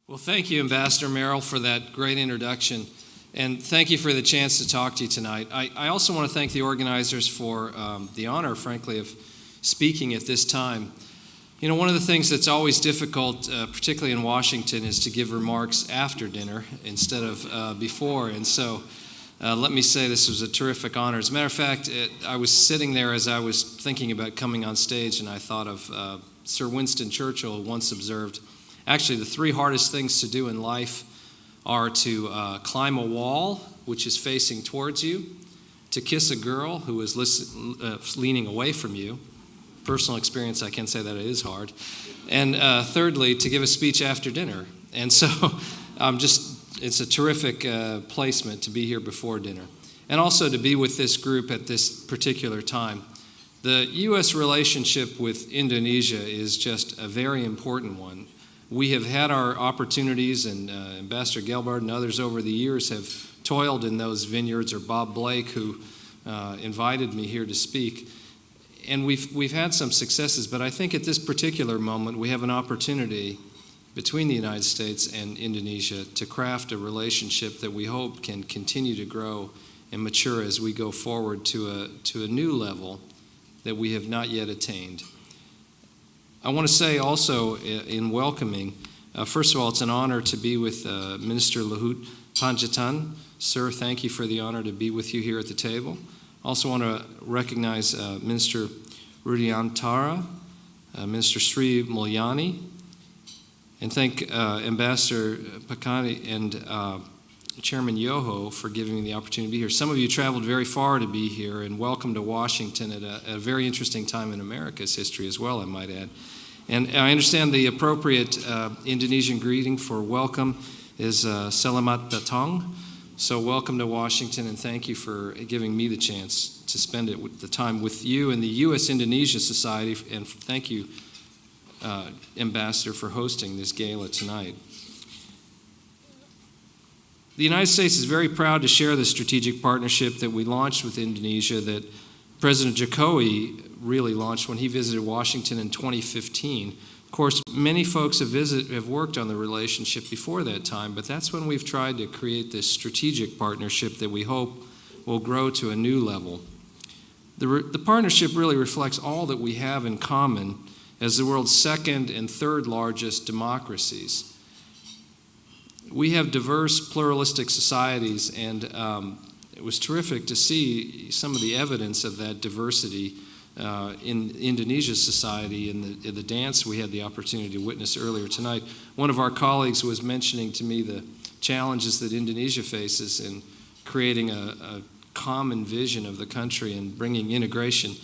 Well, thank you, Ambassador Merrill, for that great introduction, and thank you for the chance to talk to you tonight. I also want to thank the organizers for the honor, frankly, of speaking at this time. You know, one of the things that's always difficult, particularly in Washington, is to give remarks after dinner instead of before, and so let me say this was a terrific honor. As a matter of fact, I was sitting there as I was thinking about coming on stage, and I thought of Sir Winston Churchill once observed, actually, the three hardest things to do in life are to climb a wall, which is facing towards you, to kiss a girl who is leaning away from you. Personal experience, I can say that it is hard. And thirdly, to give a speech after dinner. And so it's a terrific placement to be here before dinner. And also to be with this group at this particular time. The U.S. relationship with Indonesia is just a very important one. We have had our opportunities, and Ambassador Gelbart and others over the years have toiled in those vineyards, or Bob Blake, who invited me here to speak. And we've had some successes, but I think at this particular moment we have an opportunity between the United States and Indonesia to craft a relationship that we hope can continue to grow and mature as we go forward to a new level that we have not yet attained. I want to say also in welcoming, first of all, it's an honor to be with Minister Luhut Panjaitan. Sir, thank you for the honor to be with you here at the table. Also want to recognize Minister Rudiantara, Minister Sri Mulyani, and thank Ambassador Pakani and Chairman Yoho for giving me the opportunity to be here. Some of you traveled very far to be here, and welcome to Washington at a very interesting time in America's history as well, I might add. And I understand the appropriate Indonesian greeting for welcome is Selamat Datang. So welcome to Washington, and thank you for giving me the chance to spend the time with you and the U.S.-Indonesia Society, and thank you, Ambassador, for hosting this gala tonight. The United States is very proud to share the strategic partnership that we launched with Indonesia that President Jokowi really launched when he visited Washington in 2015. Of course, many folks have worked on the relationship before that time, but that's when we've tried to create this strategic partnership that we hope will grow to a new level. The partnership really reflects all that we have in common as the world's second and third largest democracies. We have diverse, pluralistic societies, and it was terrific to see some of the evidence of that diversity in Indonesia's society in the dance we had the opportunity to witness earlier tonight. One of our colleagues was mentioning to me the challenges that Indonesia faces in creating a common vision of the country and bringing integration.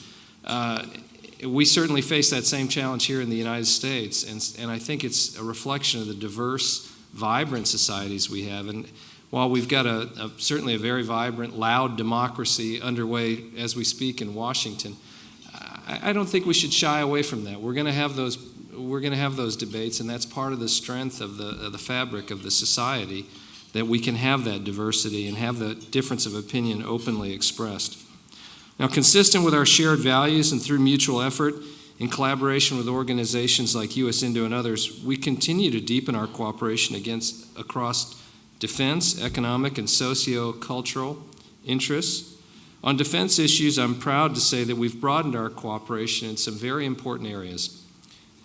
We certainly face that same challenge here in the United States, and I think it's a reflection of the diverse, vibrant societies we have. And while we've got certainly a very vibrant, loud democracy underway as we speak in Washington, I don't think we should shy away from that. We're going to have those debates, and that's part of the strength of the fabric of the society, that we can have that diversity and have the difference of opinion openly expressed. Now, consistent with our shared values and through mutual effort, in collaboration with organizations like USINDO and others, we continue to deepen our cooperation across defense, economic, and socio-cultural interests. On defense issues, I'm proud to say that we've broadened our cooperation in some very important areas.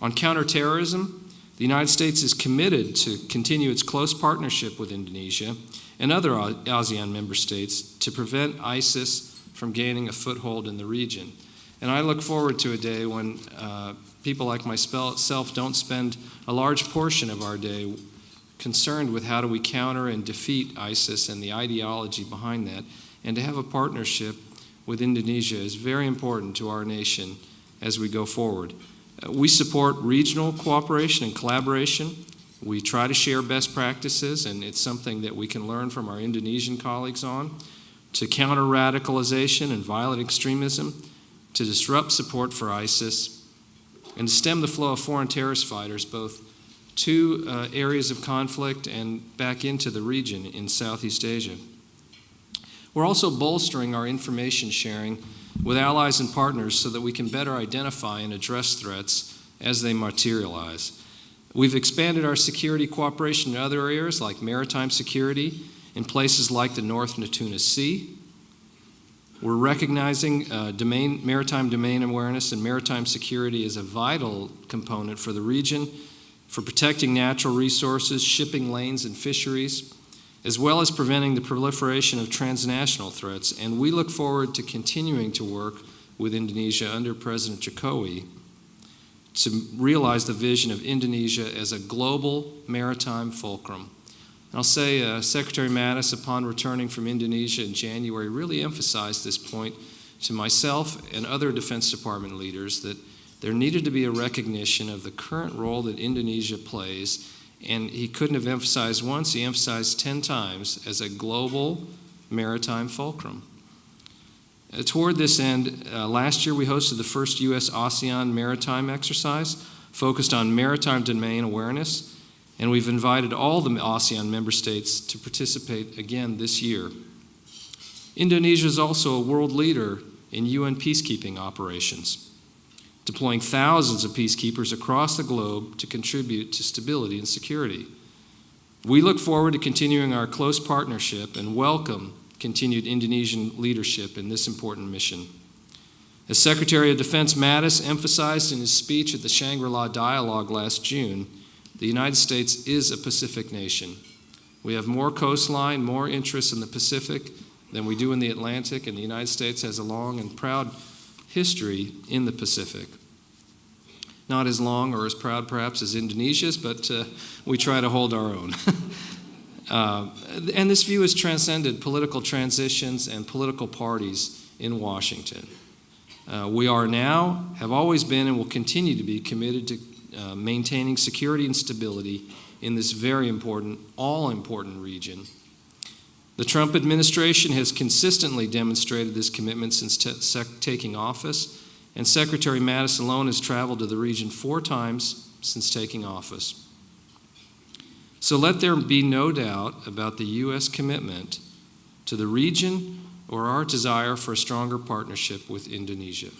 On counterterrorism, the United States is committed to continue its close partnership with Indonesia and other ASEAN member states to prevent ISIS from gaining a foothold in the region. And I look forward to a day when people like myself don't spend a large portion of our day concerned with how do we counter and defeat ISIS and the ideology behind that. And to have a partnership with Indonesia is very important to our nation as we go forward. We support regional cooperation and collaboration. We try to share best practices, and it's something that we can learn from our Indonesian colleagues on, to counter radicalization and violent extremism, to disrupt support for ISIS, and to stem the flow of foreign terrorist fighters both to areas of conflict and back into the region in Southeast Asia. We're also bolstering our information sharing with allies and partners so that we can better identify and address threats as they materialize. We've expanded our security cooperation in other areas like maritime security in places like the North Natuna Sea. We're recognizing maritime domain awareness and maritime security as a vital component for the region, for protecting natural resources, shipping lanes, and fisheries, as well as preventing the proliferation of transnational threats. And we look forward to continuing to work with Indonesia under President Jokowi to realize the vision of Indonesia as a global maritime fulcrum. And I'll say Secretary Mattis, upon returning from Indonesia in January, really emphasized this point to myself and other Defense Department leaders that there needed to be a recognition of the current role that Indonesia plays, and he couldn't have emphasized once, he emphasized 10 times, as a global maritime fulcrum. Toward this end, last year we hosted the first U.S.-ASEAN maritime exercise focused on maritime domain awareness, and we've invited all the ASEAN member states to participate again this year. Indonesia is also a world leader in UN peacekeeping operations, deploying thousands of peacekeepers across the globe to contribute to stability and security. We look forward to continuing our close partnership and welcome continued Indonesian leadership in this important mission. As Secretary of Defense Mattis emphasized in his speech at the Shangri-La Dialogue last June, the United States is a Pacific nation. We have more coastline, more interests in the Pacific than we do in the Atlantic, and the United States has a long and proud history in the Pacific. Not as long or as proud perhaps as Indonesia's, but we try to hold our own. And this view has transcended political transitions and political parties in Washington. We are now, have always been, and will continue to be committed to maintaining security and stability in this very important, all-important region. The Trump administration has consistently demonstrated this commitment since taking office, and Secretary Mattis alone has traveled to the region 4 times since taking office. So let there be no doubt about the U.S. commitment to the region or our desire for a stronger partnership with Indonesia.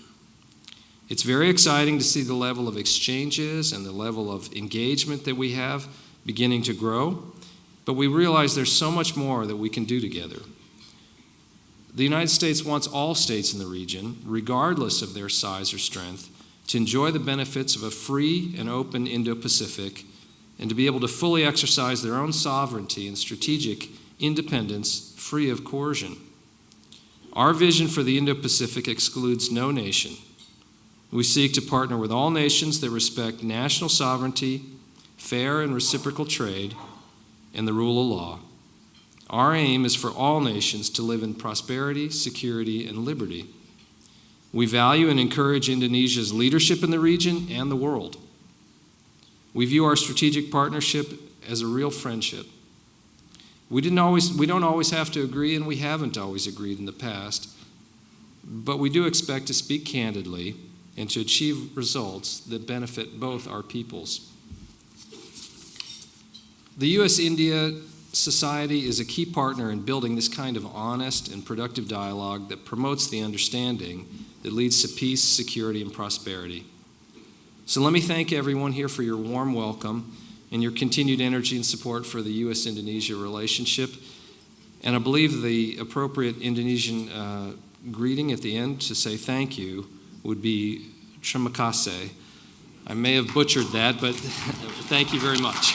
It's very exciting to see the level of exchanges and the level of engagement that we have beginning to grow, but we realize there's so much more that we can do together. The United States wants all states in the region, regardless of their size or strength, to enjoy the benefits of a free and open Indo-Pacific and to be able to fully exercise their own sovereignty and strategic independence free of coercion. Our vision for the Indo-Pacific excludes no nation. We seek to partner with all nations that respect national sovereignty, fair and reciprocal trade, and the rule of law. Our aim is for all nations to live in prosperity, security, and liberty. We value and encourage Indonesia's leadership in the region and the world. We view our strategic partnership as a real friendship. We don't always have to agree, and we haven't always agreed in the past, but we do expect to speak candidly and to achieve results that benefit both our peoples. The U.S.-India society is a key partner in building this kind of honest and productive dialogue that promotes the understanding that leads to peace, security, and prosperity. So let me thank everyone here for your warm welcome and your continued energy and support for the U.S.-Indonesia relationship. And I believe the appropriate Indonesian greeting at the end to say thank you would be terima kasih. I may have butchered that, but thank you very much.